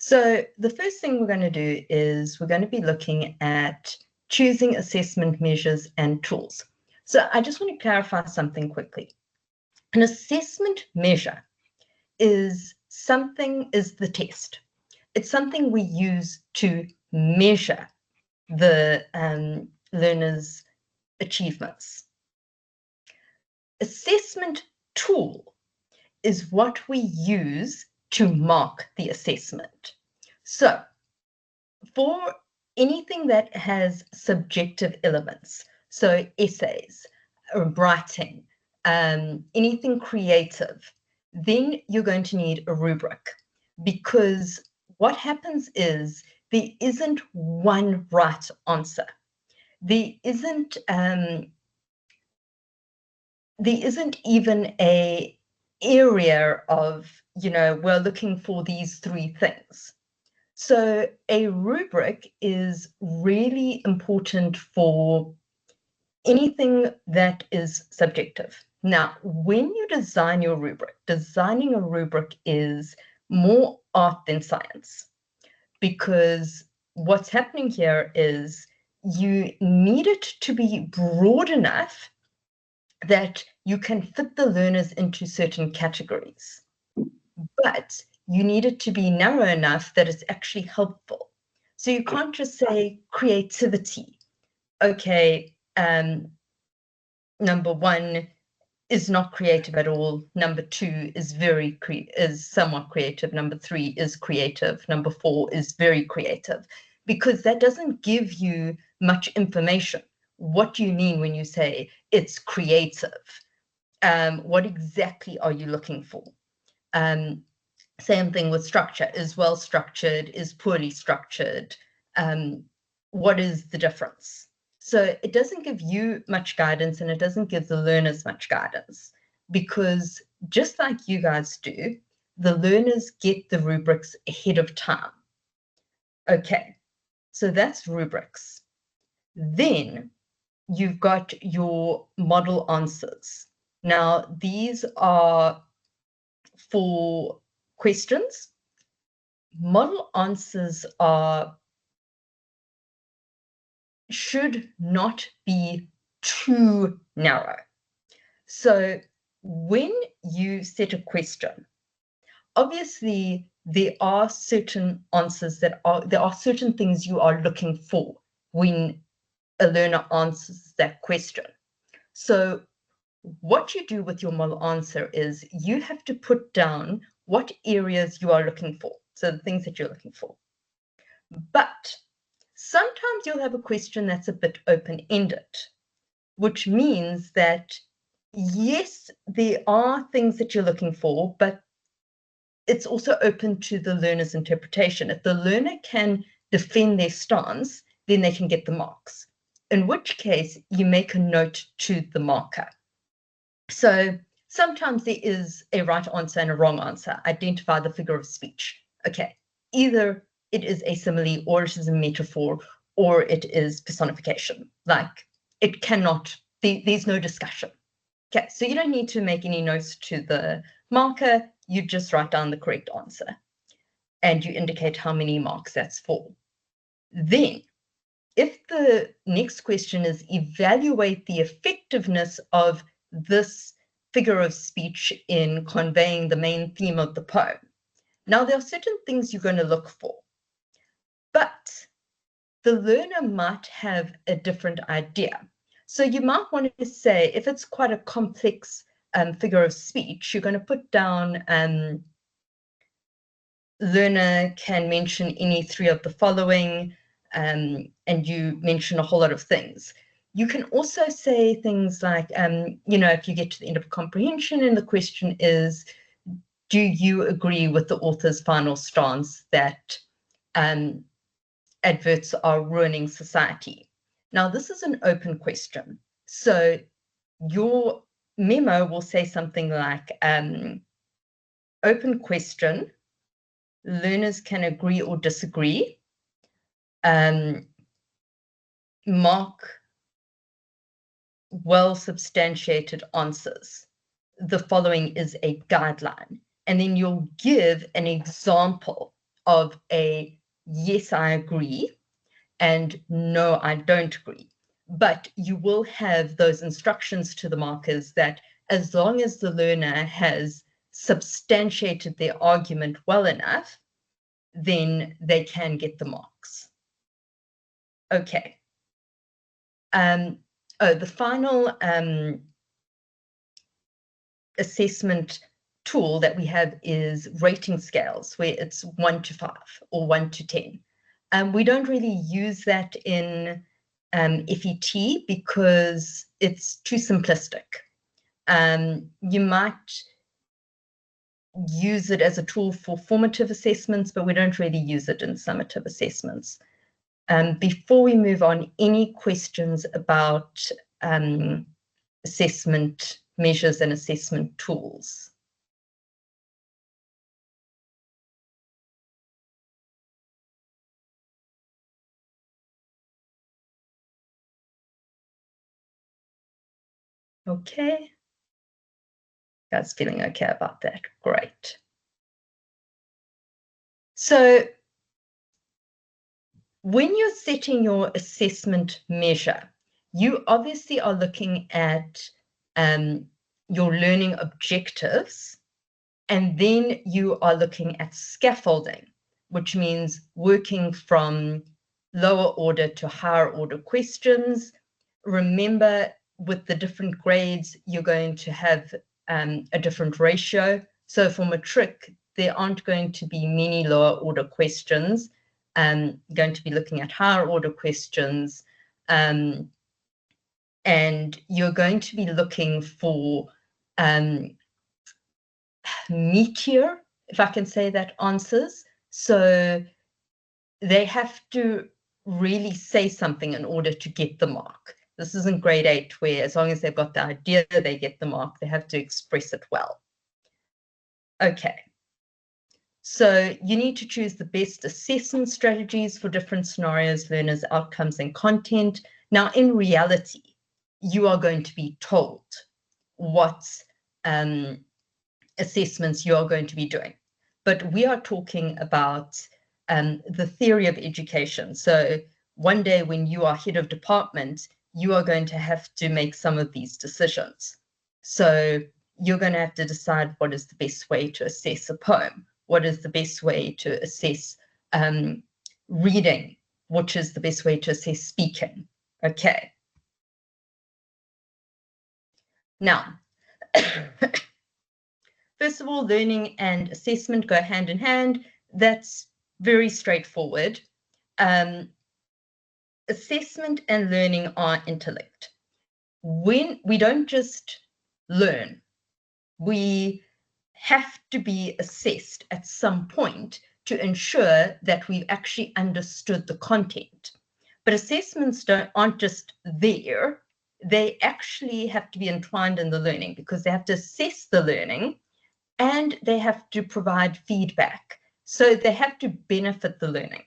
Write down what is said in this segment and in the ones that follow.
So the first thing we're going to do is we're going to be looking at choosing assessment measures and tools. So I just want to clarify something quickly. An assessment measure is the test. It's something we use to measure the learner's achievements. Assessment tool is what we use to mark the assessment. So for anything that has subjective elements, so essays, writing, anything creative, then you're going to need a rubric, because what happens is there isn't one right answer. There isn't even a area of, we're looking for these three things. So a rubric is really important for anything that is subjective. Now, when you design your rubric, designing a rubric is more art than science, because what's happening here is you need it to be broad enough that you can fit the learners into certain categories, but you need it to be narrow enough that it's actually helpful. So you can't just say creativity. Okay, number one is not creative at all. Number two is somewhat creative. Number three is creative. Number four is very creative, because that doesn't give you much information. What do you mean when you say it's creative? What exactly are you looking for? Same thing with structure. Is well structured, is poorly structured? What is the difference? So it doesn't give you much guidance, and it doesn't give the learners much guidance, because just like you guys do, the learners get the rubrics ahead of time. Okay, so that's rubrics. Then you've got your model answers. Now, these are for questions. Model answers should not be too narrow. So when you set a question, obviously there are certain answers there are certain things you are looking for when a learner answers that question. So what you do with your model answer is you have to put down what areas you are looking for, so the things that you're looking for. But sometimes you'll have a question that's a bit open-ended, which means that, yes, there are things that you're looking for, but it's also open to the learner's interpretation. If the learner can defend their stance, then they can get the marks, in which case you make a note to the marker. So sometimes there is a right answer and a wrong answer. Identify the figure of speech. Okay, either it is a simile, or it is a metaphor, or it is personification. Like, it cannot, there's no discussion. Okay, so you don't need to make any notes to the marker. You just write down the correct answer, and you indicate how many marks that's for. Then, if the next question is evaluate the effectiveness of this figure of speech in conveying the main theme of the poem. Now, there are certain things you're going to look for, but the learner might have a different idea. So you might want to say, if it's quite a complex figure of speech, you're going to put down learner can mention any three of the following, and you mention a whole lot of things. You can also say things like, if you get to the end of comprehension and the question is, do you agree with the author's final stance that adverts are ruining society? Now, this is an open question. So your memo will say something like, open question, learners can agree or disagree. Mark well substantiated answers. The following is a guideline. And then you'll give an example of a yes, I agree, and no, I don't agree. But you will have those instructions to the markers that as long as the learner has substantiated their argument well enough, then they can get the marks. Okay. The final assessment tool that we have is rating scales, where it's 1 to 5 or 1 to 10. We don't really use that in FET because it's too simplistic. You might use it as a tool for formative assessments, but we don't really use it in summative assessments. Before we move on, any questions about assessment measures and assessment tools? Okay. Guys feeling okay about that? Great. So when you're setting your assessment measure, you obviously are looking at your learning objectives, and then you are looking at scaffolding, which means working from lower order to higher order questions. Remember, with the different grades, you're going to have a different ratio. So for matric, there aren't going to be many lower order questions. Going to be looking at higher order questions. And you're going to be looking for meatier, if I can say that, answers. So they have to really say something in order to get the mark. This isn't grade 8 where as long as they've got the idea, they get the mark. They have to express it well. Okay. So you need to choose the best assessment strategies for different scenarios, learners, outcomes, and content. Now, in reality, you are going to be told what assessments you are going to be doing. But we are talking about the theory of education. So one day when you are head of department, you are going to have to make some of these decisions. So you're going to have to decide what is the best way to assess a poem, what is the best way to assess reading, which is the best way to assess speaking. Okay. Now, first of all, learning and assessment go hand in hand. That's very straightforward. Assessment and learning are interlinked. When we don't just learn, we have to be assessed at some point to ensure that we've actually understood the content. But assessments aren't just there. They actually have to be entwined in the learning because they have to assess the learning and they have to provide feedback. So they have to benefit the learning.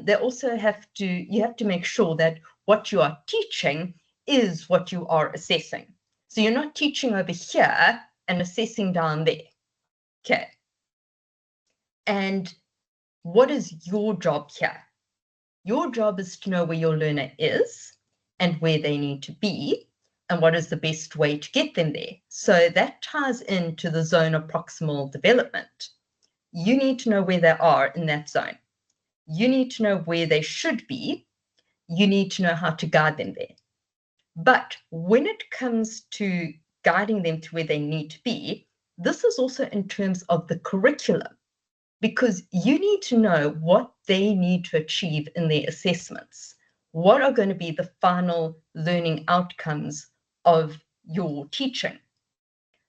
They also you have to make sure that what you are teaching is what you are assessing. So you're not teaching over here and assessing down there. Okay. And what is your job here? Your job is to know where your learner is and where they need to be and what is the best way to get them there. So that ties into the zone of proximal development. You need to know where they are in that zone. You need to know where they should be. You need to know how to guide them there. But when it comes to guiding them to where they need to be, this is also in terms of the curriculum, because you need to know what they need to achieve in their assessments. What are going to be the final learning outcomes of your teaching?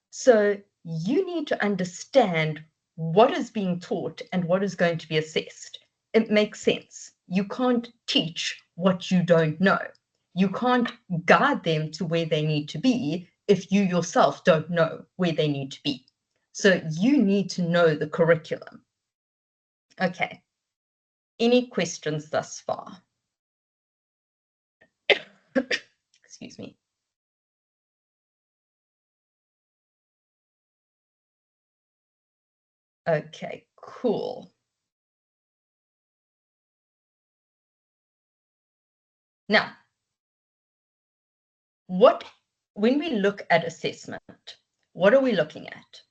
So you need to understand what is being taught and what is going to be assessed. It makes sense. You can't teach what you don't know. You can't guide them to where they need to be if you yourself don't know where they need to be. So you need to know the curriculum. Okay. Any questions thus far? Excuse me. Okay, cool. Now, when we look at assessment, what are we looking at?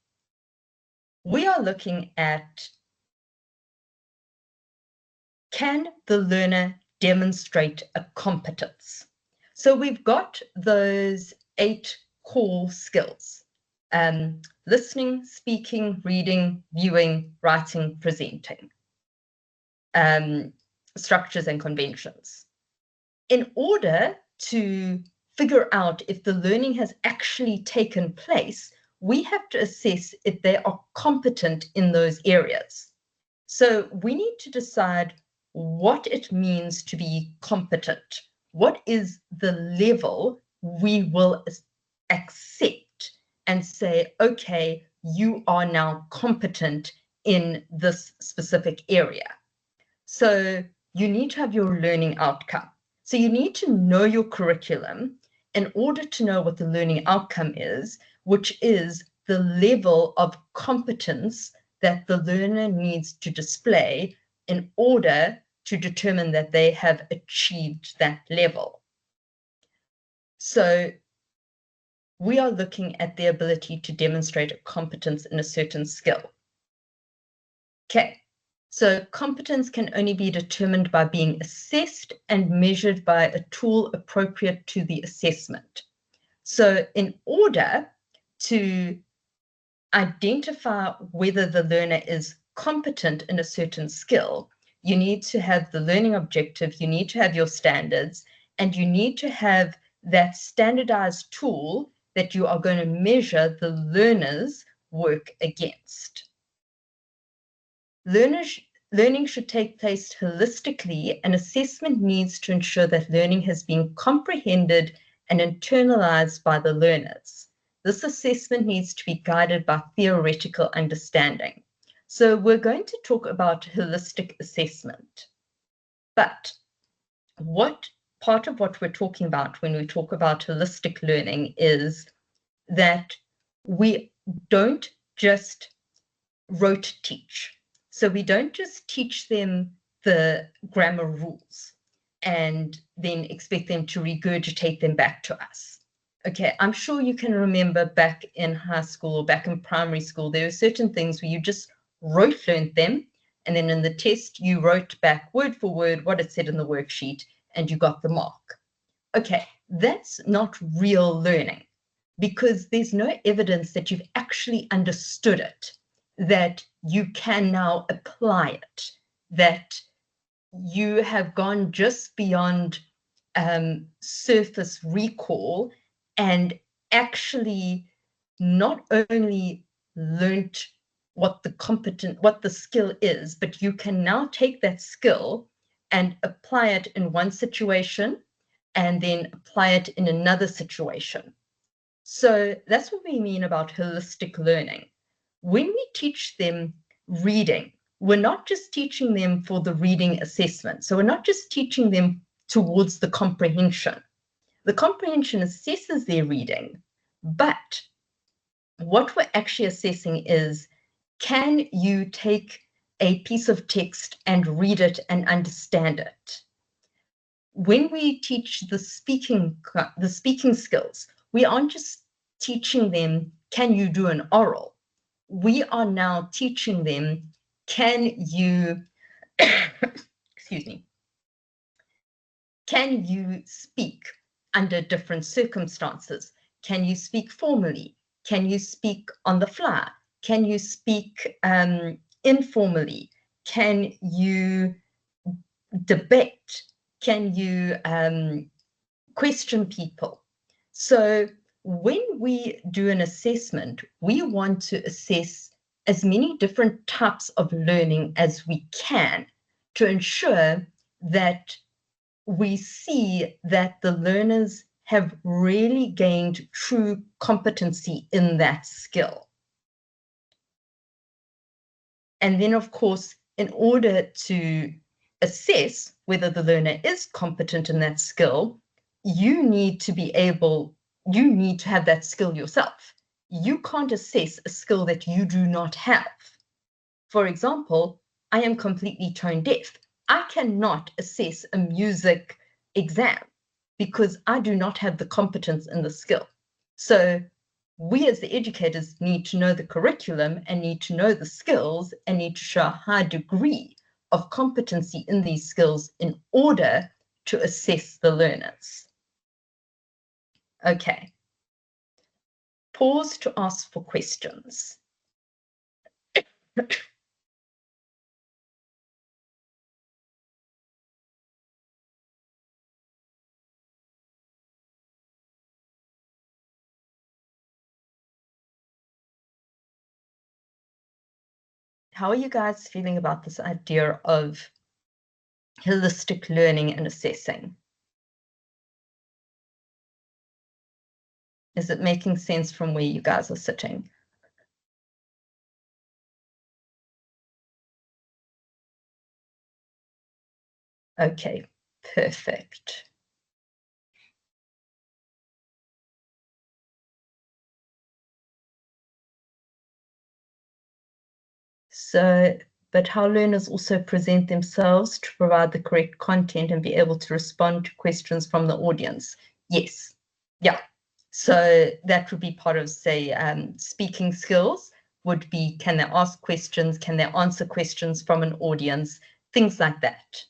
We are looking at, can the learner demonstrate a competence? So we've got those 8 core skills: listening, speaking, reading, viewing, writing, presenting, structures and conventions. In order to figure out if the learning has actually taken place, we have to assess if they are competent in those areas. So we need to decide what it means to be competent. What is the level we will accept and say, okay, you are now competent in this specific area. So you need to have your learning outcome. So you need to know your curriculum in order to know what the learning outcome is, which is the level of competence that the learner needs to display in order to determine that they have achieved that level. So we are looking at the ability to demonstrate a competence in a certain skill. Okay. So competence can only be determined by being assessed and measured by a tool appropriate to the assessment. So in order to identify whether the learner is competent in a certain skill, you need to have the learning objective, you need to have your standards, and you need to have that standardized tool that you are going to measure the learner's work against. Learning should take place holistically, and assessment needs to ensure that learning has been comprehended and internalized by the learners. This assessment needs to be guided by theoretical understanding. So we're going to talk about holistic assessment. But part of what we're talking about when we talk about holistic learning is that we don't just rote teach. So we don't just teach them the grammar rules and then expect them to regurgitate them back to us. Okay, I'm sure you can remember back in high school or back in primary school, there were certain things where you just rote learned them, and then in the test you wrote back word for word what it said in the worksheet and you got the mark. Okay, that's not real learning because there's no evidence that you've actually understood it, that you can now apply it, that you have gone just beyond surface recall and actually not only learnt what the skill is, but you can now take that skill and apply it in one situation and then apply it in another situation. So that's what we mean about holistic learning. When we teach them reading, we're not just teaching them for the reading assessment. So we're not just teaching them towards the comprehension. The comprehension assesses their reading, but what we're actually assessing is, can you take a piece of text and read it and understand it? When we teach the speaking skills, we aren't just teaching them, can you do an oral? We are now teaching them, can you, excuse me, can you speak under different circumstances? Can you speak formally? Can you speak on the fly? Can you speak informally? Can you debate? Can you question people? So when we do an assessment, we want to assess as many different types of learning as we can to ensure that we see that the learners have really gained true competency in that skill. And then, of course, in order to assess whether the learner is competent in that skill, you need to have that skill yourself. You can't assess a skill that you do not have. For example, I am completely tone deaf. I cannot assess a music exam because I do not have the competence in the skill. So we as the educators need to know the curriculum and need to know the skills and need to show a high degree of competency in these skills in order to assess the learners. Okay. Pause to ask for questions. How are you guys feeling about this idea of holistic learning and assessing? Is it making sense from where you guys are sitting? Okay, perfect. So, but how learners also present themselves to provide the correct content and be able to respond to questions from the audience. Yes, yeah. So that would be part of, say, speaking skills would be, can they ask questions? Can they answer questions from an audience? Things like that.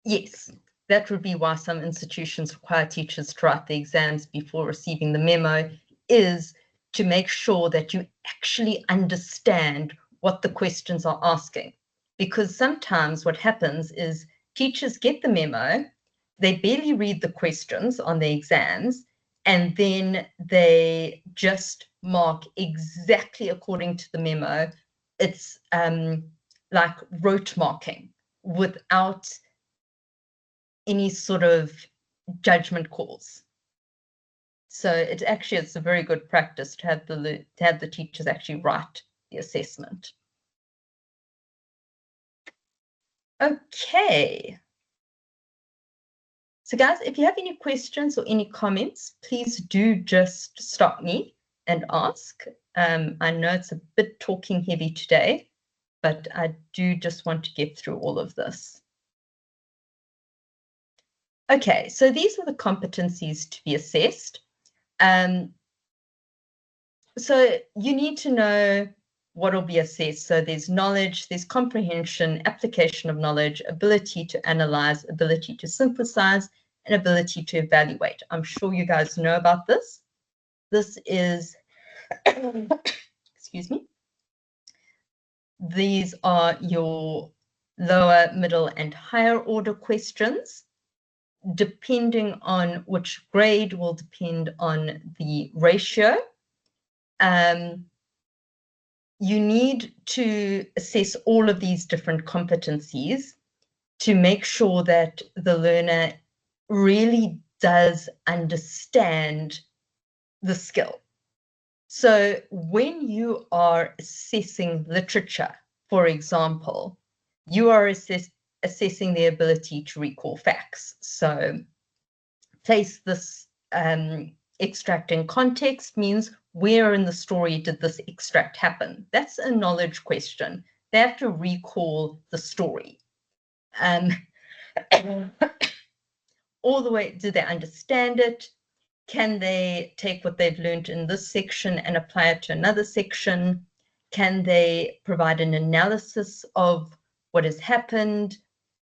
Yes, that would be why some institutions require teachers to write the exams before receiving the memo, is to make sure that you actually understand what the questions are asking. Because sometimes what happens is teachers get the memo, they barely read the questions on the exams, and then they just mark exactly according to the memo. It's like rote marking without any sort of judgment calls. So it's a very good practice to have the teachers actually write the assessment. Okay. So guys, if you have any questions or any comments, please do just stop me and ask. I know it's a bit talking heavy today, but I do just want to get through all of this. Okay, so these are the competencies to be assessed. So you need to know what will be assessed. So there's knowledge, there's comprehension, application of knowledge, ability to analyze, ability to synthesize, and ability to evaluate. I'm sure you guys know about this. This is, excuse me, these are your lower, middle, and higher order questions. Depending on which grade will depend on the ratio. You need to assess all of these different competencies to make sure that the learner really does understand the skill. So when you are assessing literature, for example, you are assessing the ability to recall facts. So place this extract in context means where in the story did this extract happen? That's a knowledge question. They have to recall the story. All the way, do they understand it? Can they take what they've learned in this section and apply it to another section? Can they provide an analysis of what has happened?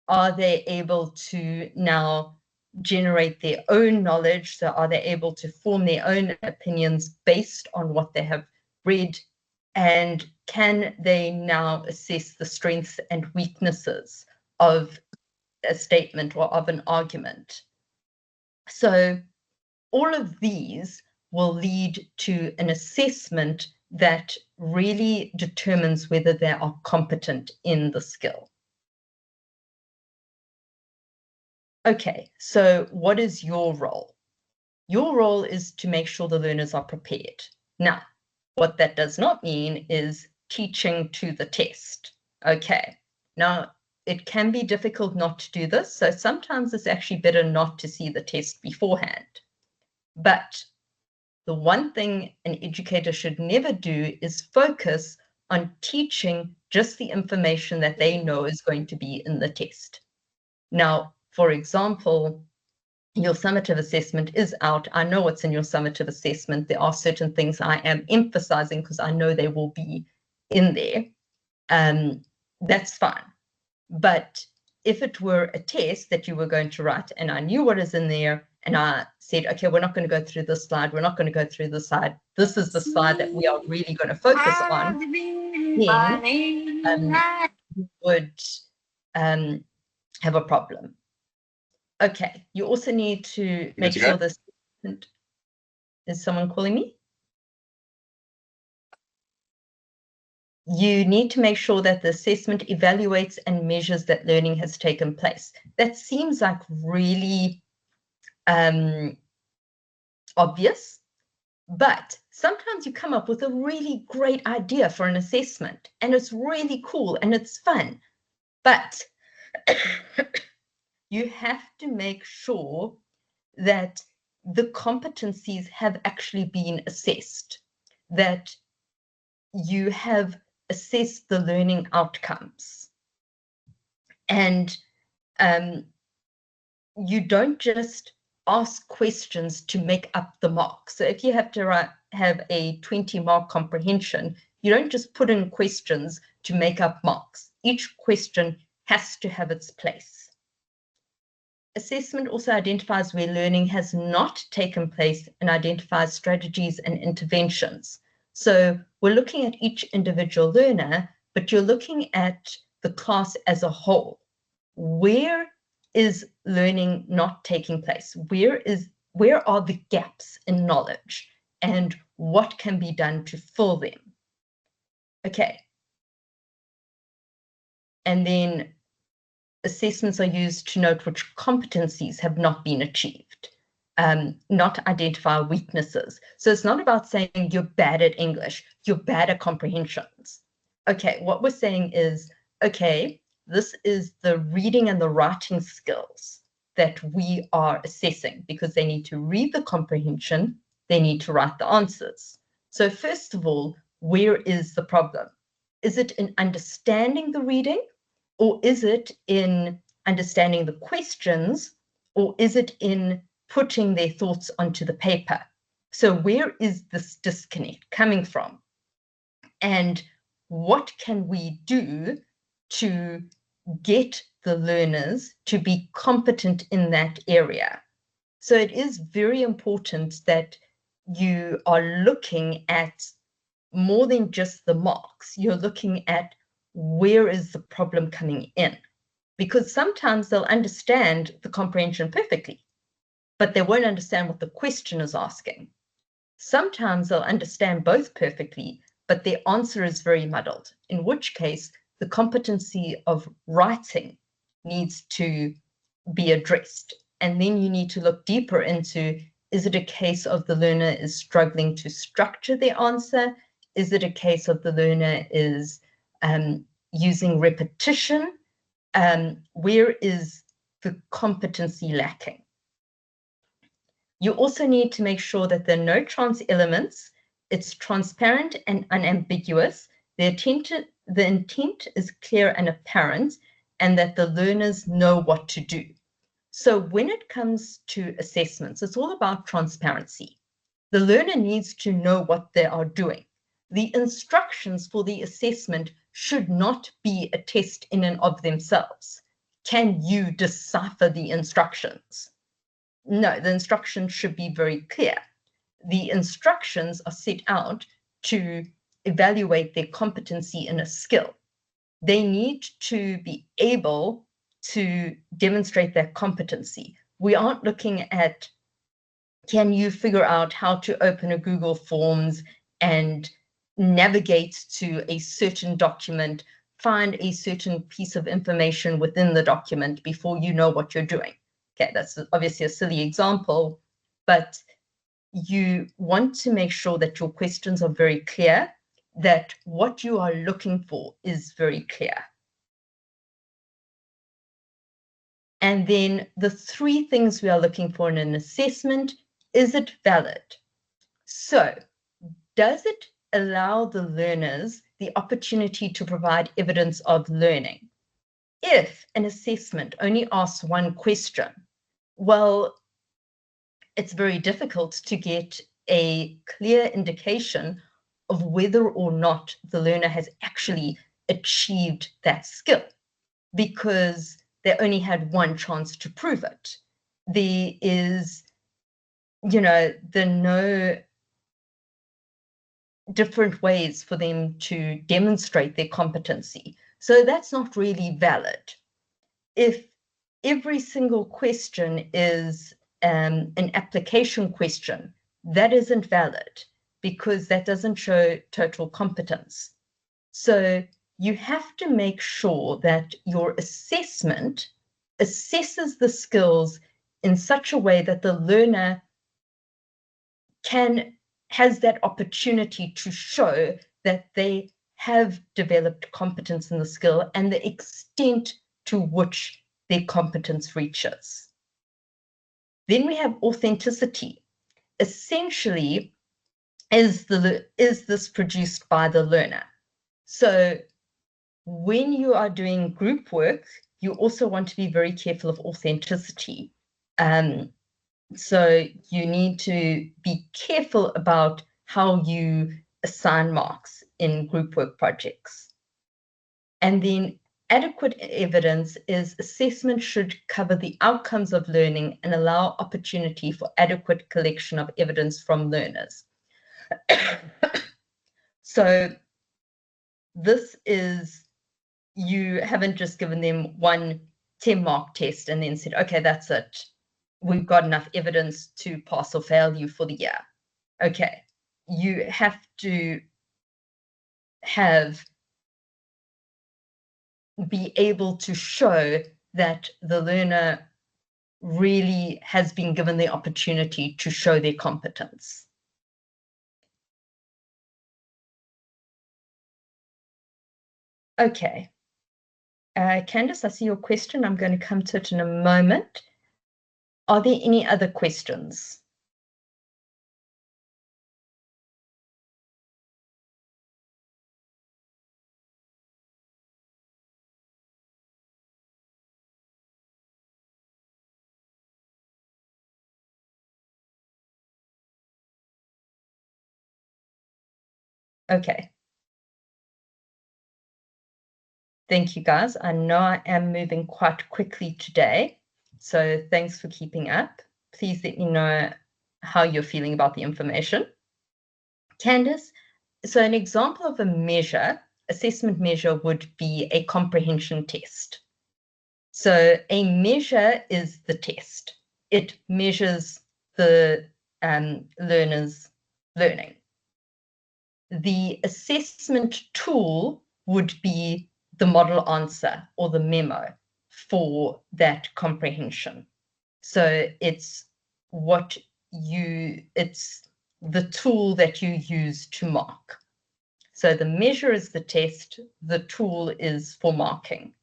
Are they able to now generate their own knowledge? So are they able to form their own opinions based on what they have read? And can they now assess the strengths and weaknesses of a statement or of an argument? So all of these will lead to an assessment that really determines whether they are competent in the skill. Okay, so what is your role? Your role is to make sure the learners are prepared. Now, what that does not mean is teaching to the test. Okay, now it can be difficult not to do this, so sometimes it's actually better not to see the test beforehand. But the one thing an educator should never do is focus on teaching just the information that they know is going to be in the test. Now, for example, your summative assessment is out. I know what's in your summative assessment. There are certain things I am emphasizing because I know they will be in there. That's fine. But if it were a test that you were going to write and I knew what is in there and I said, okay, we're not going to go through this slide. We're not going to go through this slide. This is the slide that we are really going to focus on. Then you would have a problem. Okay, you also need to make sure this. Is someone calling me? You need to make sure that the assessment evaluates and measures that learning has taken place. That seems like really obvious, but sometimes you come up with a really great idea for an assessment and it's really cool and it's fun, but you have to make sure that the competencies have actually been assessed, that you have assessed the learning outcomes. And you don't just ask questions to make up the mark. So if you have to have a 20-mark comprehension, you don't just put in questions to make up marks. Each question has to have its place. Assessment also identifies where learning has not taken place and identifies strategies and interventions. So we're looking at each individual learner, but you're looking at the class as a whole. Where is learning not taking place? Where are the gaps in knowledge and what can be done to fill them? Okay. And then assessments are used to note which competencies have not been achieved, not identify weaknesses. So it's not about saying you're bad at English, you're bad at comprehensions. Okay, what we're saying is, okay, this is the reading and the writing skills that we are assessing because they need to read the comprehension, they need to write the answers. So first of all, where is the problem? Is it in understanding the reading? Or is it in understanding the questions, or is it in putting their thoughts onto the paper? So where is this disconnect coming from? And what can we do to get the learners to be competent in that area? So it is very important that you are looking at more than just the marks. You're looking at where is the problem coming in? Because sometimes they'll understand the comprehension perfectly, but they won't understand what the question is asking. Sometimes they'll understand both perfectly, but their answer is very muddled, in which case the competency of writing needs to be addressed. And then you need to look deeper into, is it a case of the learner is struggling to structure their answer? Is it a case of the learner is using repetition? Where is the competency lacking? You also need to make sure that there are no trans elements. It's transparent and unambiguous. The intent is clear and apparent, and that the learners know what to do. So when it comes to assessments, it's all about transparency. The learner needs to know what they are doing. The instructions for the assessment should not be a test in and of themselves. Can you decipher the instructions? No, the instructions should be very clear. The instructions are set out to evaluate their competency in a skill. They need to be able to demonstrate their competency. We aren't looking at, can you figure out how to open a Google Forms and navigate to a certain document, find a certain piece of information within the document before you know what you're doing. Okay, that's obviously a silly example, but you want to make sure that your questions are very clear, that what you are looking for is very clear. And then the 3 things we are looking for in an assessment: is it valid? So does it allow the learners the opportunity to provide evidence of learning. If an assessment only asks one question, well, it's very difficult to get a clear indication of whether or not the learner has actually achieved that skill, because they only had one chance to prove it. There is, there are no different ways for them to demonstrate their competency. So that's not really valid. If every single question is an application question, that isn't valid, because that doesn't show total competence. So you have to make sure that your assessment assesses the skills in such a way that the learner has that opportunity to show that they have developed competence in the skill and the extent to which their competence reaches. Then we have authenticity. Essentially, is this produced by the learner? So when you are doing group work, you also want to be very careful of authenticity. So you need to be careful about how you assign marks in group work projects. And then adequate evidence is assessment should cover the outcomes of learning and allow opportunity for adequate collection of evidence from learners. So this is, you haven't just given them one 10-mark test and then said, okay, that's it. We've got enough evidence to pass or fail you for the year. Okay, you have to be able to show that the learner really has been given the opportunity to show their competence. Okay. Candice, I see your question. I'm going to come to it in a moment. Are there any other questions? Okay. Thank you, guys. I know I am moving quite quickly today, so thanks for keeping up. Please let me know how you're feeling about the information. Candice, so an example of a measure, assessment measure, would be a comprehension test. So a measure is the test. It measures the learner's learning. The assessment tool would be the model answer or the memo for that comprehension. So it's the tool that you use to mark. So the measure is the test, the tool is for marking.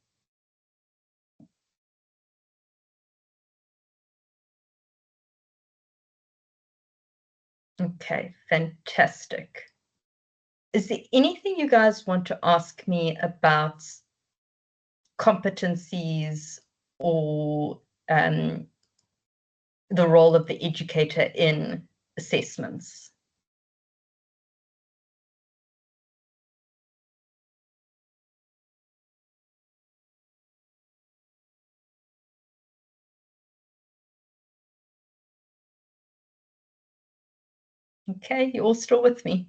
Okay, fantastic. Is there anything you guys want to ask me about competencies or the role of the educator in assessments? Okay, you all still with me?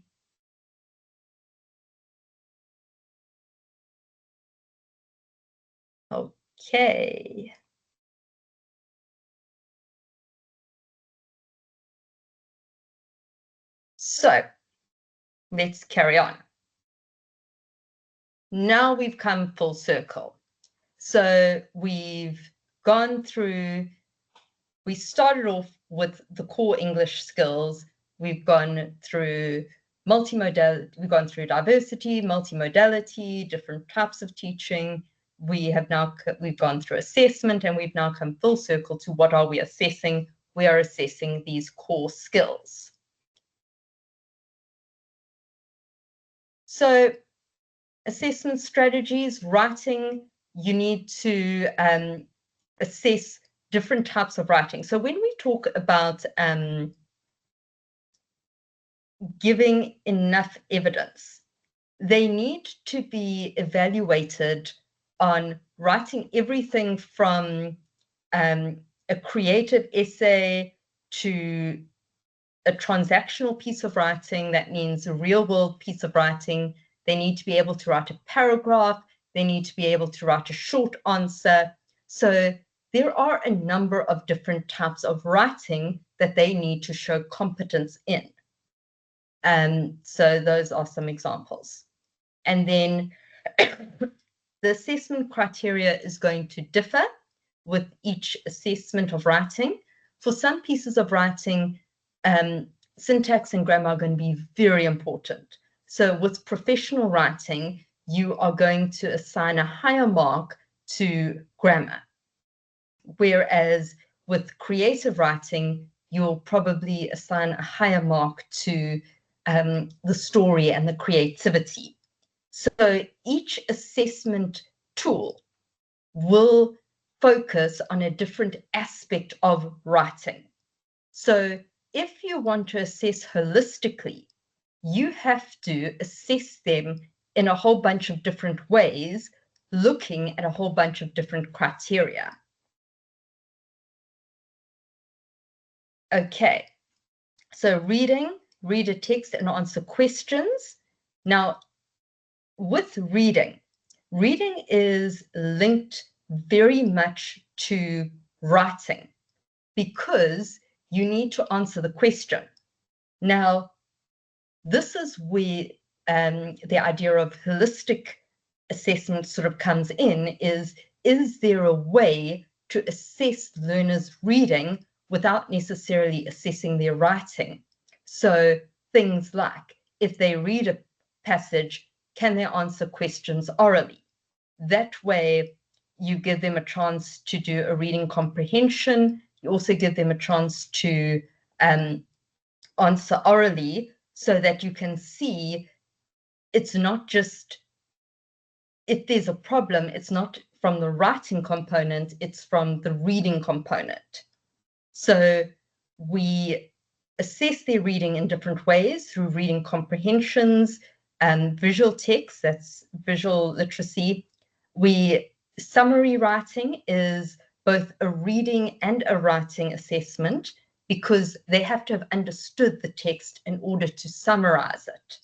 Okay. So let's carry on. Now we've come full circle. So we've gone through, we started off with the core English skills. We've gone through multimodality, we've gone through diversity, multimodality, different types of teaching. We've gone through assessment, and we've now come full circle to what are we assessing? We are assessing these core skills. So assessment strategies, writing, you need to assess different types of writing. So when we talk about giving enough evidence, they need to be evaluated on writing everything from a creative essay to a transactional piece of writing. That means a real world piece of writing. They need to be able to write a paragraph. They need to be able to write a short answer. So there are a number of different types of writing that they need to show competence in. So those are some examples. And then the assessment criteria is going to differ with each assessment of writing. For some pieces of writing, syntax and grammar are going to be very important. So with professional writing, you are going to assign a higher mark to grammar. Whereas with creative writing, you'll probably assign a higher mark to the story and the creativity. So each assessment tool will focus on a different aspect of writing. So if you want to assess holistically, you have to assess them in a whole bunch of different ways, looking at a whole bunch of different criteria. Okay, so reading, read a text and answer questions. Now, with reading, reading is linked very much to writing because you need to answer the question. Now, this is where the idea of holistic assessment sort of comes in, is there a way to assess learners' reading without necessarily assessing their writing? So things like, if they read a passage, can they answer questions orally? That way, you give them a chance to do a reading comprehension. You also give them a chance to answer orally, so that you can see it's not just, if there's a problem, it's not from the writing component, it's from the reading component. So we assess their reading in different ways through reading comprehensions and visual text, that's visual literacy. Summary writing is both a reading and a writing assessment because they have to have understood the text in order to summarize it.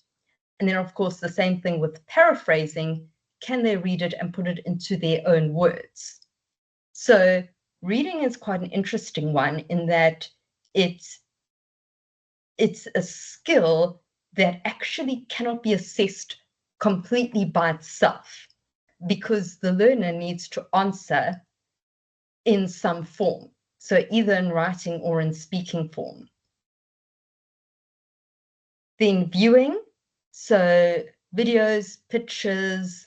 And then, of course, the same thing with paraphrasing. Can they read it and put it into their own words? So reading is quite an interesting one in that it's a skill that actually cannot be assessed completely by itself because the learner needs to answer in some form. So either in writing or in speaking form. Then viewing, so videos, pictures.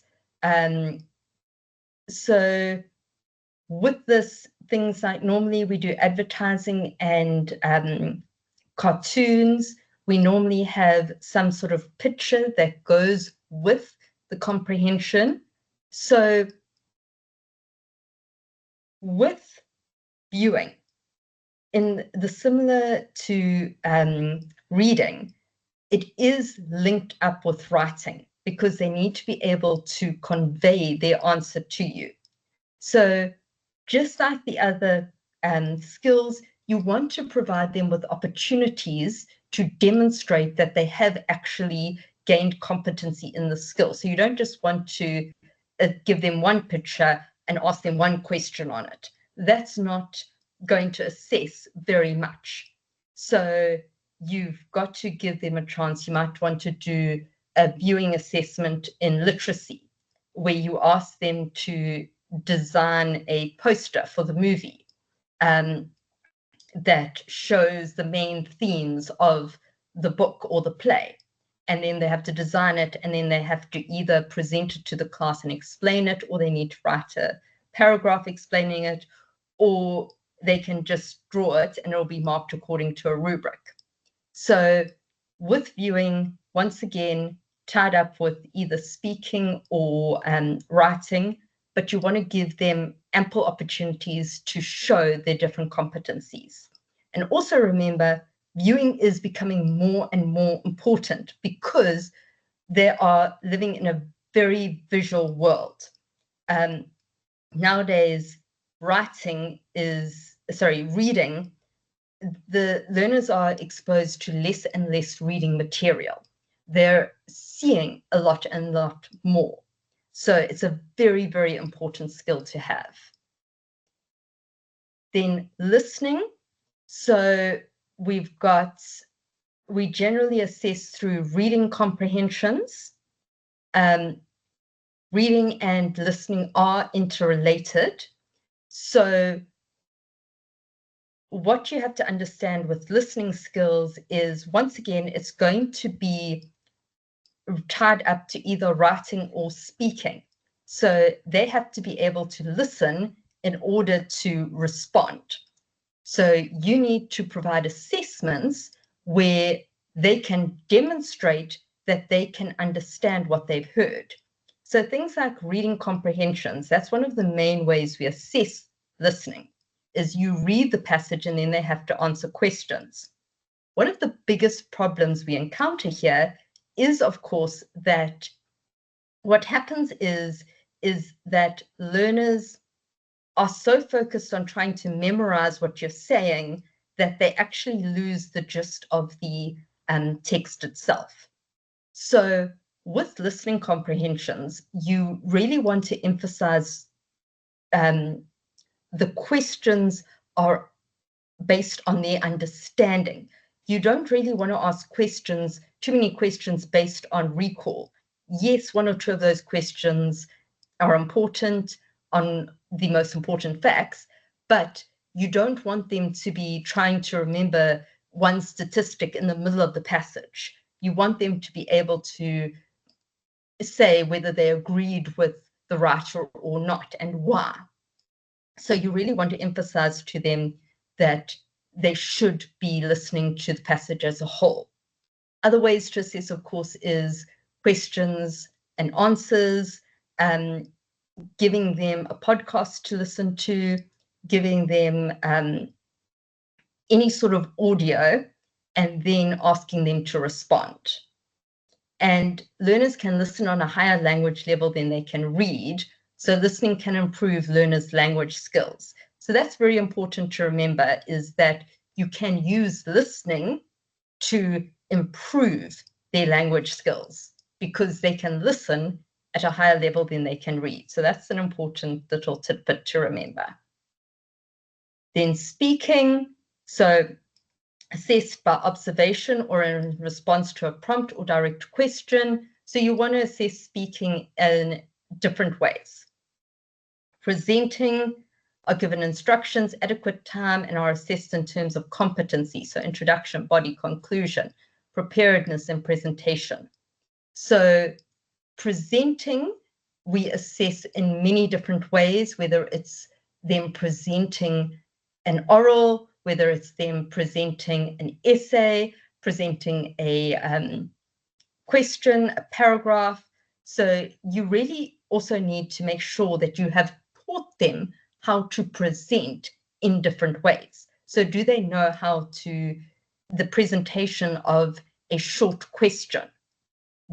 So with this, things like normally we do advertising and cartoons. We normally have some sort of picture that goes with the comprehension. So with viewing, in the similar to reading, it is linked up with writing because they need to be able to convey their answer to you. So just like the other skills, you want to provide them with opportunities to demonstrate that they have actually gained competency in the skill. So you don't just want to give them one picture and ask them one question on it. That's not going to assess very much. So you've got to give them a chance. You might want to do a viewing assessment in literacy, where you ask them to design a poster for the movie that shows the main themes of the book or the play. And then they have to design it, and then they have to either present it to the class and explain it, or they need to write a paragraph explaining it, or they can just draw it and it'll be marked according to a rubric. So with viewing, once again, tied up with either speaking or writing, but you want to give them ample opportunities to show their different competencies. And also remember, viewing is becoming more and more important because they are living in a very visual world. Nowadays, reading, the learners are exposed to less and less reading material. They're seeing a lot more. So it's a very, very important skill to have. Then listening. So we generally assess through reading comprehensions. Reading and listening are interrelated. So what you have to understand with listening skills is, once again, it's going to be tied up to either writing or speaking. So they have to be able to listen in order to respond. So you need to provide assessments where they can demonstrate that they can understand what they've heard. So things like reading comprehensions, that's one of the main ways we assess listening, is you read the passage and then they have to answer questions. One of the biggest problems we encounter here is, of course, that what happens is that learners are so focused on trying to memorize what you're saying that they actually lose the gist of the text itself. So with listening comprehensions, you really want to emphasize the questions are based on their understanding. You don't really want to ask too many questions based on recall. Yes, one or two of those questions are important on the most important facts, but you don't want them to be trying to remember one statistic in the middle of the passage. You want them to be able to say whether they agreed with the writer or not and why. So you really want to emphasize to them that they should be listening to the passage as a whole. Other ways to assess, of course, is questions and answers, giving them a podcast to listen to, giving them any sort of audio, and then asking them to respond. And learners can listen on a higher language level than they can read, so listening can improve learners' language skills. So that's very important to remember, is that you can use listening to improve their language skills because they can listen at a higher level than they can read. So that's an important little tidbit to remember. Then speaking, so assessed by observation or in response to a prompt or direct question. So you want to assess speaking in different ways. Presenting are given instructions, adequate time, and are assessed in terms of competency. So introduction, body, conclusion, preparedness, and presentation. So presenting, we assess in many different ways, whether it's them presenting an oral, whether it's them presenting an essay, presenting a question, a paragraph. So you really also need to make sure that you have taught them how to present in different ways. So do they know the presentation of a short question?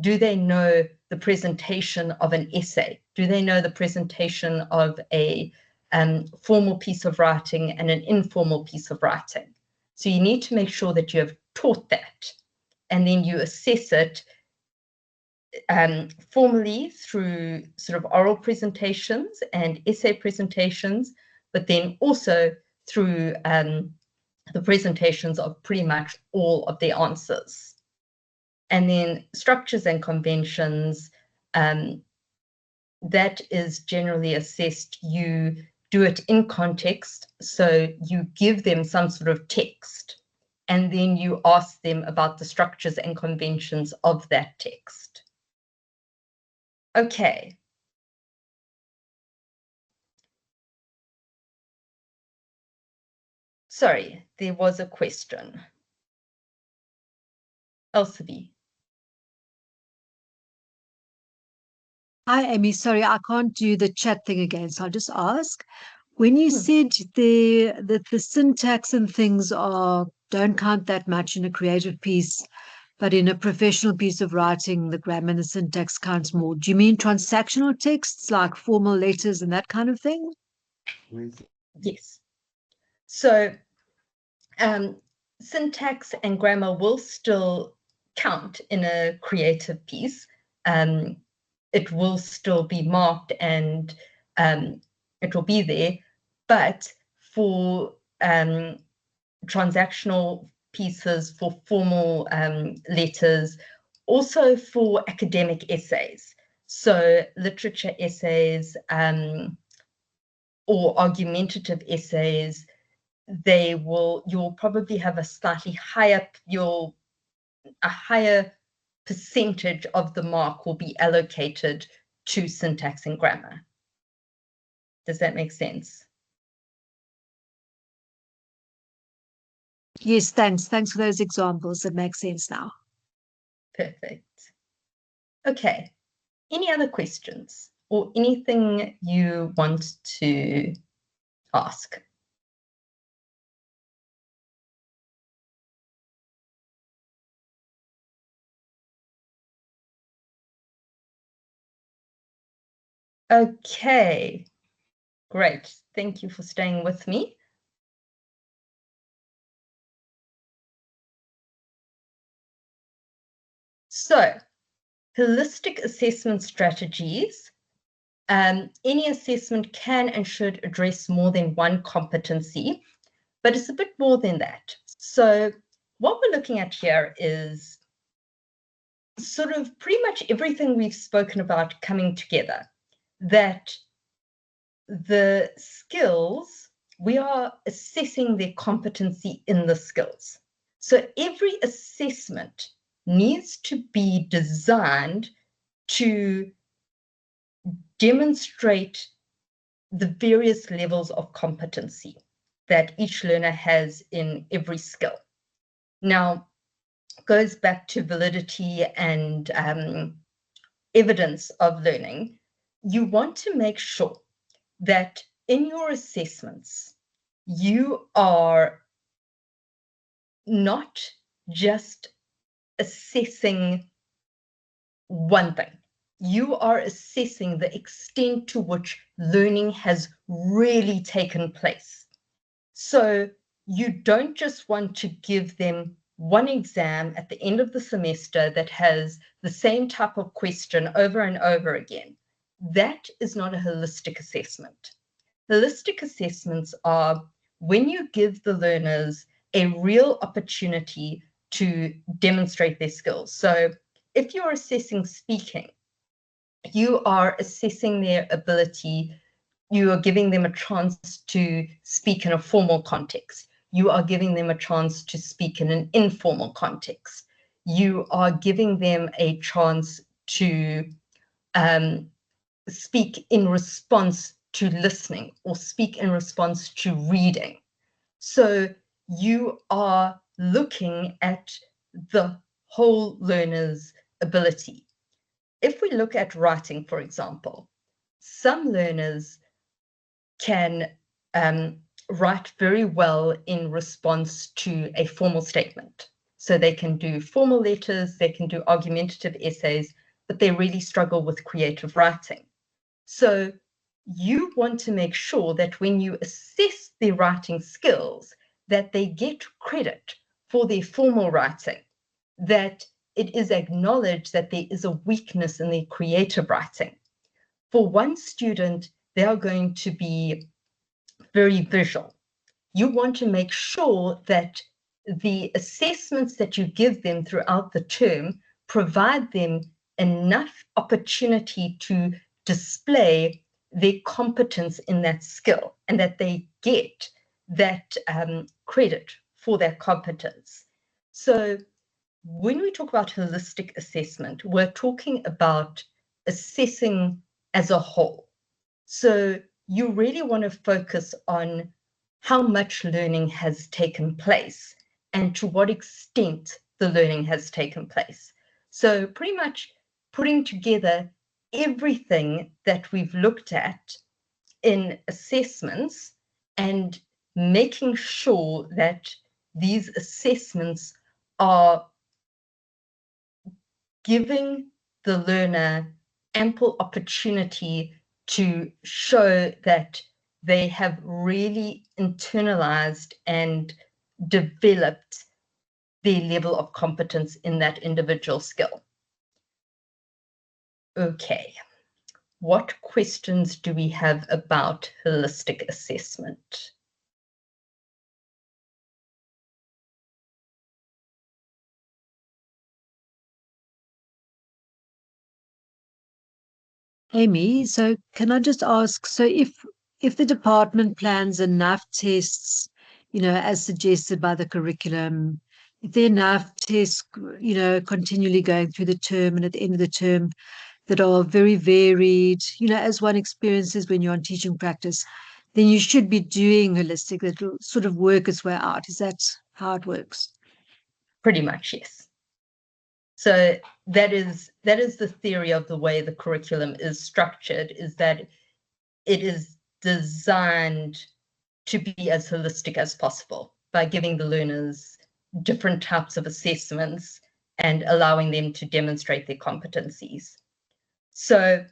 Do they know the presentation of an essay? Do they know the presentation of a formal piece of writing and an informal piece of writing? So you need to make sure that you have taught that, and then you assess it formally through sort of oral presentations and essay presentations, but then also through the presentations of pretty much all of their answers. And then structures and conventions, that is generally assessed. You do it in context, so you give them some sort of text, and then you ask them about the structures and conventions of that text. Okay. Sorry, there was a question. Elsabe. Hi, Amy. Sorry, I can't do the chat thing again, so I'll just ask. When you Hmm. said that the syntax and things don't count that much in a creative piece, but in a professional piece of writing, the grammar and the syntax counts more. Do you mean transactional texts like formal letters and that kind of thing? Yes. So syntax and grammar will still count in a creative piece. It will still be marked and it will be there, but for transactional pieces, for formal letters, also for academic essays, so literature essays or argumentative essays, you'll probably have a slightly higher, a higher percentage of the mark will be allocated to syntax and grammar. Does that make sense? Yes, thanks. Thanks for those examples. That makes sense now. Perfect. Okay. Any other questions or anything you want to ask? Okay, great. Thank you for staying with me. So, holistic assessment strategies. Any assessment can and should address more than one competency, but it's a bit more than that. So, what we're looking at here is sort of pretty much everything we've spoken about coming together, that the skills, we are assessing their competency in the skills. So every assessment needs to be designed to demonstrate the various levels of competency that each learner has in every skill. Now, goes back to validity and evidence of learning. You want to make sure that in your assessments, you are not just assessing one thing. You are assessing the extent to which learning has really taken place. So you don't just want to give them one exam at the end of the semester that has the same type of question over and over again. That is not a holistic assessment. Holistic assessments are when you give the learners a real opportunity to demonstrate their skills. So if you're assessing speaking, you are assessing their ability, you are giving them a chance to speak in a formal context. You are giving them a chance to speak in an informal context. You are giving them a chance to speak in response to listening or speak in response to reading. So you are looking at the whole learner's ability. If we look at writing, for example, some learners can write very well in response to a formal statement. So they can do formal letters, they can do argumentative essays, but they really struggle with creative writing. So you want to make sure that when you assess their writing skills, that they get credit for their formal writing, that it is acknowledged that there is a weakness in their creative writing. For one student, they are going to be very visual. You want to make sure that the assessments that you give them throughout the term provide them enough opportunity to display their competence in that skill and that they get that credit for their competence. So when we talk about holistic assessment, we're talking about assessing as a whole. So you really want to focus on how much learning has taken place and to what extent the learning has taken place. So pretty much putting together everything that we've looked at in assessments and making sure that these assessments are giving the learner ample opportunity to show that they have really internalized and developed their level of competence in that individual skill. Okay, what questions do we have about holistic assessment? Amy, so can I just ask, so if the department plans enough tests, as suggested by the curriculum, if there are enough tests, continually going through the term and at the end of the term that are very varied, as one experiences when you're on teaching practice, then you should be doing holistic that will sort of work its way out. Is that how it works? Pretty much, yes. So that is the theory of the way the curriculum is structured, is that it is designed to be as holistic as possible by giving the learners different types of assessments and allowing them to demonstrate their competencies. So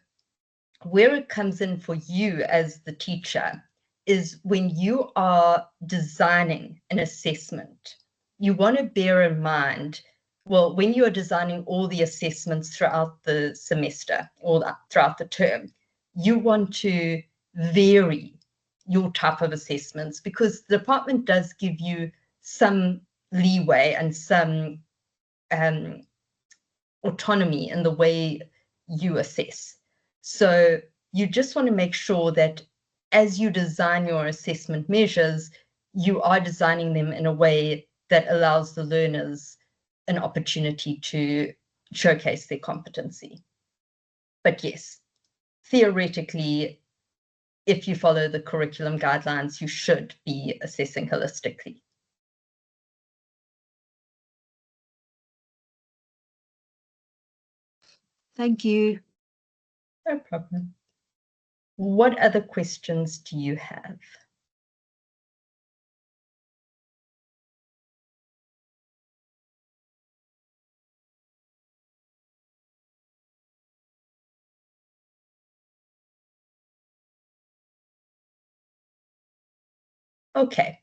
where it comes in for you as the teacher is when you are designing an assessment, you want to bear in mind, well, when you are designing all the assessments throughout the semester or throughout the term, you want to vary your type of assessments because the department does give you some leeway and some autonomy in the way you assess. So you just want to make sure that as you design your assessment measures, you are designing them in a way that allows the learners an opportunity to showcase their competency. But yes, theoretically, if you follow the curriculum guidelines, you should be assessing holistically. Thank you. No problem. What other questions do you have? Okay,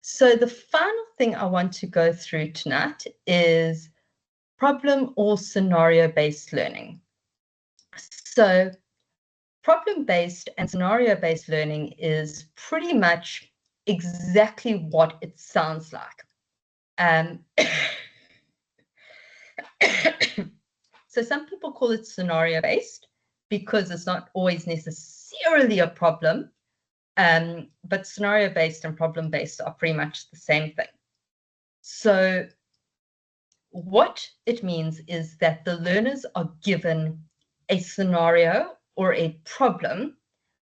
so the final thing I want to go through tonight is problem or scenario-based learning. So problem-based and scenario-based learning is pretty much exactly what it sounds like. So some people call it scenario-based because it's not always necessarily a problem, but scenario-based and problem-based are pretty much the same thing. So what it means is that the learners are given a scenario or a problem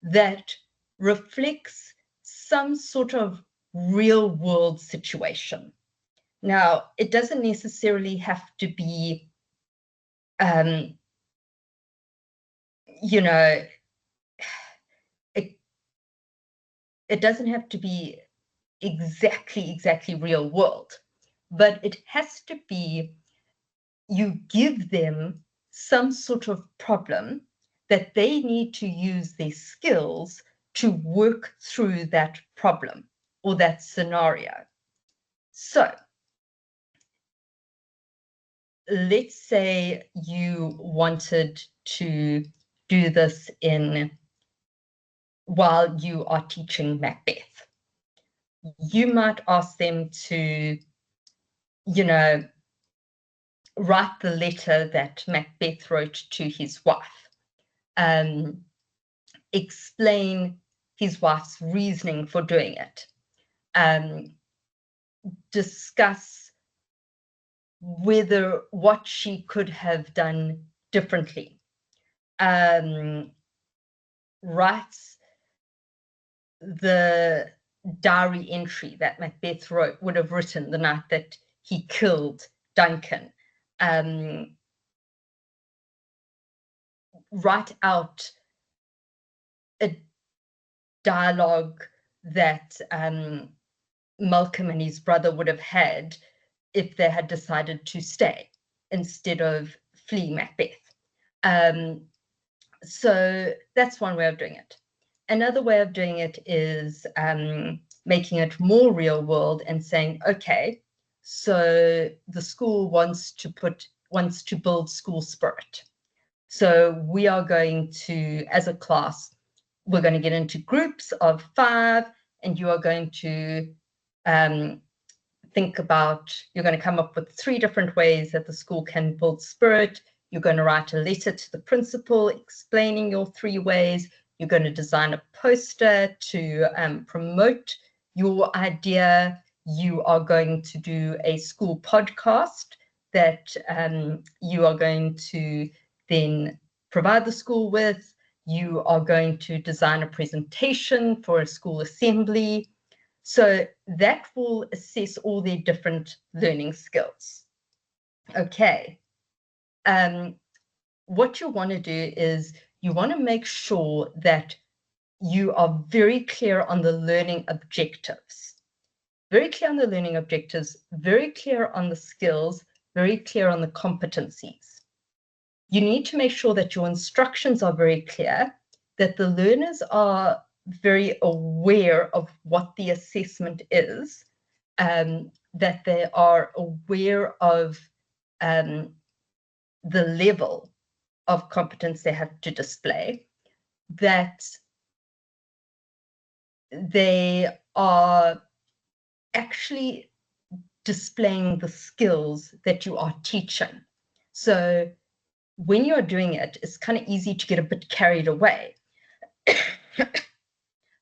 that reflects some sort of real world situation. Now, it doesn't necessarily have to be, it doesn't have to be exactly real world, but it has to be, you give them some sort of problem that they need to use their skills to work through that problem or that scenario. So let's say you wanted to do this while you are teaching Macbeth. You might ask them to, write the letter that Macbeth wrote to his wife, explain his wife's reasoning for doing it, discuss what she could have done differently, writes the diary entry that Macbeth would have written the night that he killed Duncan, write out a dialogue that Malcolm and his brother would have had if they had decided to stay instead of flee Macbeth. So that's one way of doing it. Another way of doing it is making it more real world and saying, okay, so the school wants to build school spirit. So we are going to, as a class, we're going to get into groups of 5, and you are going to think about, you're going to come up with 3 different ways that the school can build spirit. You're going to write a letter to the principal explaining your 3 ways. You're going to design a poster to promote your idea. You are going to do a school podcast that you are going to then provide the school with. You are going to design a presentation for a school assembly. So that will assess all their different learning skills. Okay. What you want to do is you want to make sure that you are very clear on the learning objectives. Very clear on the learning objectives, very clear on the skills, very clear on the competencies. You need to make sure that your instructions are very clear, that the learners are very aware of what the assessment is, that they are aware of the level of competence they have to display, that they are actually displaying the skills that you are teaching. So when you're doing it, it's kind of easy to get a bit carried away.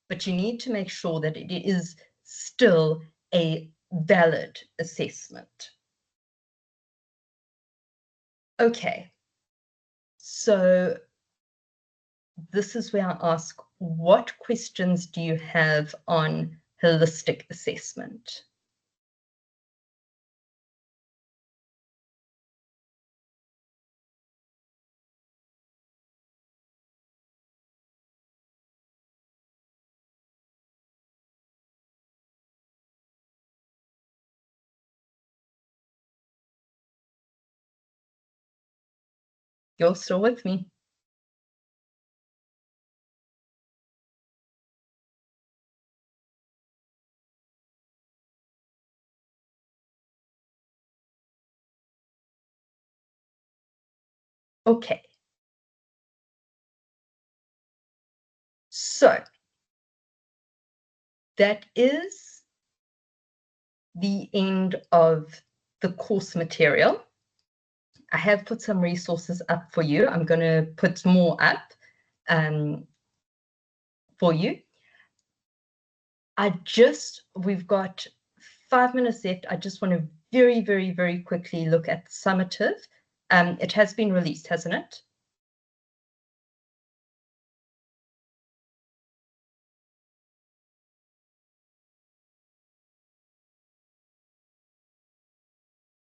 But you need to make sure that it is still a valid assessment. Okay, so this is where I ask, what questions do you have on holistic assessment? You're still with me? Okay. So that is the end of the course material. I have put some resources up for you. I'm going to put more up for you. We've got 5 minutes left. I just want to very, very, very quickly look at the summative. It has been released, hasn't it?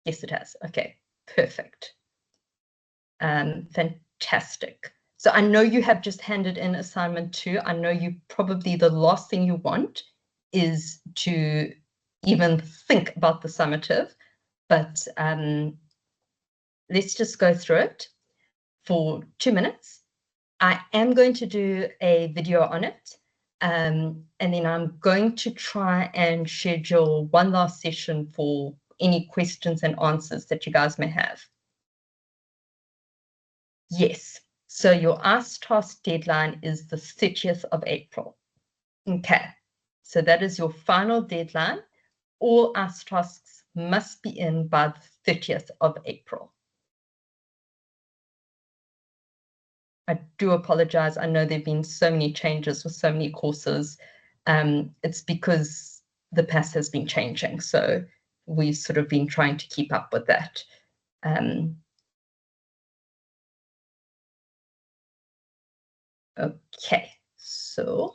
Yes, it has. Okay, perfect. Fantastic. So I know you have just handed in assignment 2. I know you probably, the last thing you want is to even think about the summative, but let's just go through it for 2 minutes. I am going to do a video on it, and then I'm going to try and schedule one last session for any questions and answers that you guys may have. Yes, so your Ask Task deadline is the 30th of April. Okay, so that is your final deadline. All Ask Tasks must be in by the 30th of April. I do apologize. I know there have been so many changes with so many courses. It's because the PAS has been changing. So we've sort of been trying to keep up with that. Okay, so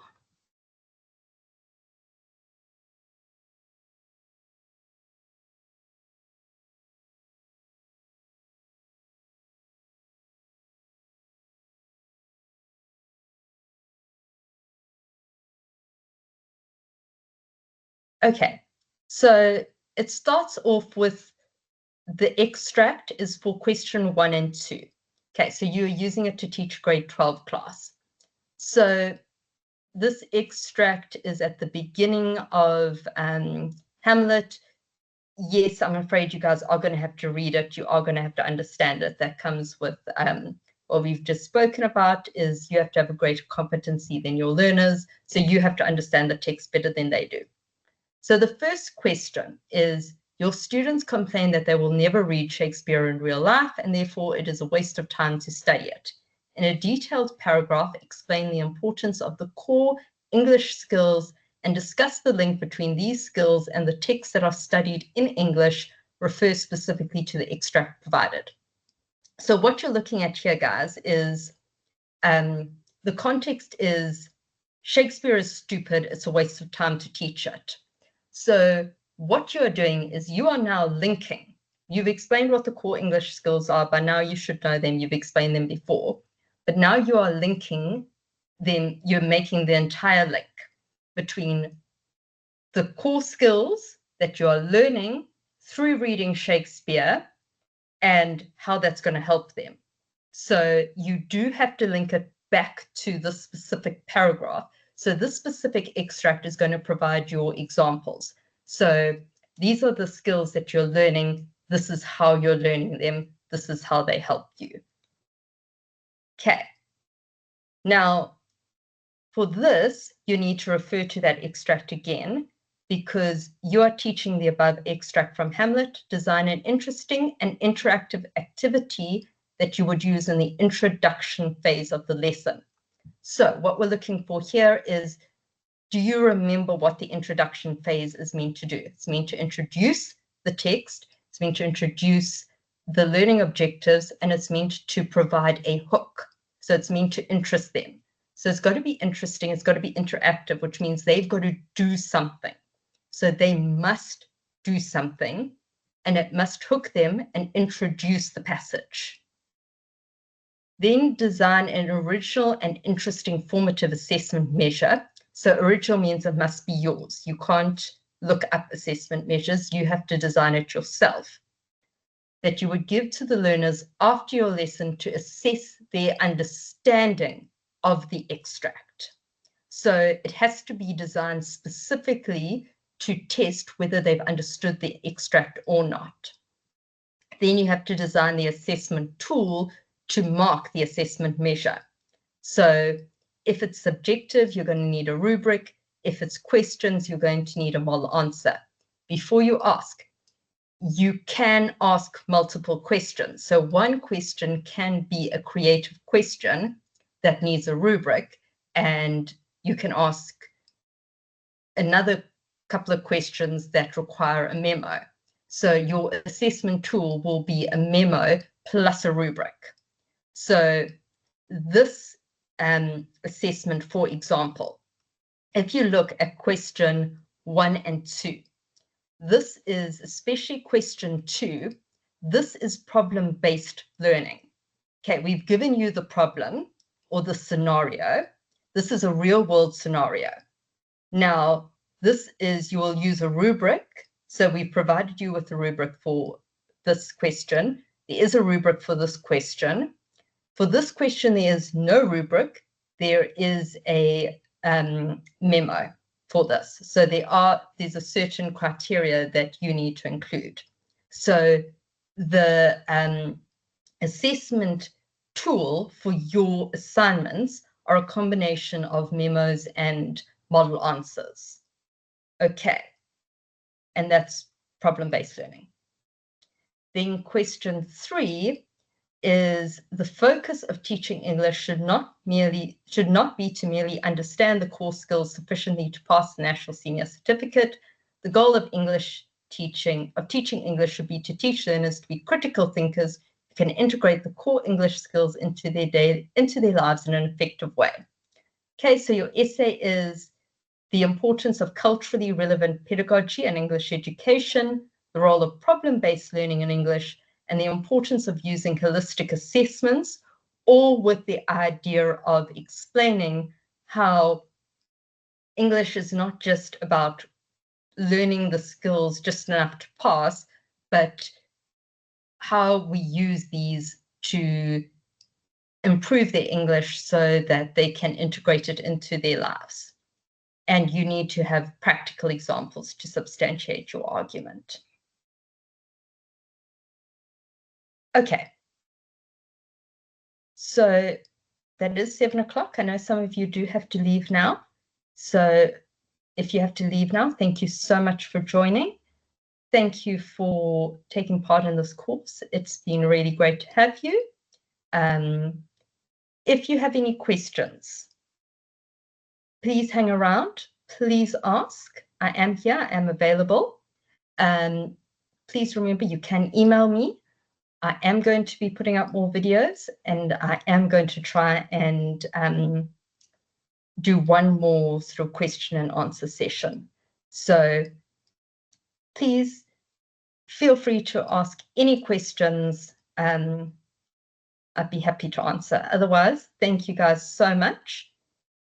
Okay, so it starts off with the extract is for question 1 and 2. Okay, so you're using it to teach grade 12 class. So this extract is at the beginning of Hamlet. Yes, I'm afraid you guys are going to have to read it. You are going to have to understand it. That comes with what we've just spoken about is you have to have a greater competency than your learners. So you have to understand the text better than they do. So the first question is, your students complain that they will never read Shakespeare in real life, and therefore it is a waste of time to study it. In a detailed paragraph, explain the importance of the core English skills and discuss the link between these skills and the texts that are studied in English. Refer specifically to the extract provided. So what you're looking at here, guys, is the context is Shakespeare is stupid. It's a waste of time to teach it. So what you're doing is you are now linking. You've explained what the core English skills are. By now you should know them. You've explained them before. But now you are linking them. You're making the entire link between the core skills that you are learning through reading Shakespeare and how that's going to help them. So you do have to link it back to the specific paragraph. So this specific extract is going to provide your examples. So these are the skills that you're learning. This is how you're learning them. This is how they help you. Okay. Now, for this, you need to refer to that extract again because you are teaching the above extract from Hamlet. Design an interesting and interactive activity that you would use in the introduction phase of the lesson. So what we're looking for here is, do you remember what the introduction phase is meant to do? It's meant to introduce the text, it's meant to introduce the learning objectives, and it's meant to provide a hook. So it's meant to interest them. So it's got to be interesting, it's got to be interactive, which means they've got to do something. So they must do something, and it must hook them and introduce the passage. Then design an original and interesting formative assessment measure. So original means it must be yours. You can't look up assessment measures. You have to design it yourself. That you would give to the learners after your lesson to assess their understanding of the extract. So it has to be designed specifically to test whether they've understood the extract or not. Then you have to design the assessment tool to mark the assessment measure. So if it's subjective, you're going to need a rubric. If it's questions, you're going to need a model answer. Before you ask, you can ask multiple questions. So one question can be a creative question that needs a rubric, and you can ask another couple of questions that require a memo. So your assessment tool will be a memo plus a rubric. So this assessment, for example, if you look at question 1 and 2, this is especially question 2, this is problem-based learning. Okay, we've given you the problem or the scenario. This is a real-world scenario. Now, this is, you will use a rubric. So we've provided you with a rubric for this question. There is a rubric for this question. For this question, there is no rubric. There is a memo for this. So there's a certain criteria that you need to include. So the assessment tool for your assignments are a combination of memos and model answers. Okay, and that's problem-based learning. Then question 3 is the focus of teaching English should not be to merely understand the core skills sufficiently to pass the National Senior Certificate. The goal of teaching English should be to teach learners to be critical thinkers who can integrate the core English skills into their lives in an effective way. Okay, so your essay is the importance of culturally relevant pedagogy and English education, the role of problem-based learning in English, and the importance of using holistic assessments, all with the idea of explaining how English is not just about learning the skills just enough to pass, but how we use these to improve their English so that they can integrate it into their lives. And you need to have practical examples to substantiate your argument. Okay. So that is 7 o'clock. I know some of you do have to leave now. So if you have to leave now, thank you so much for joining. Thank you for taking part in this course. It's been really great to have you. If you have any questions, please hang around. Please ask. I am here. I am available. Please remember, you can email me. I am going to be putting up more videos, and I am going to try and do one more sort of question and answer session. So please feel free to ask any questions. I'd be happy to answer. Otherwise, thank you guys so much.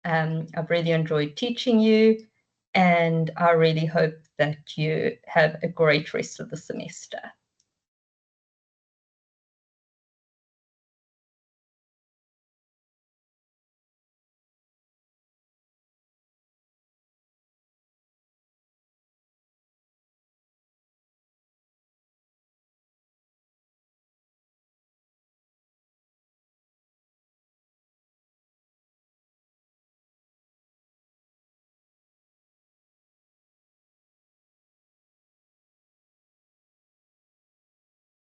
I've really enjoyed teaching you, and I really hope that you have a great rest of the semester.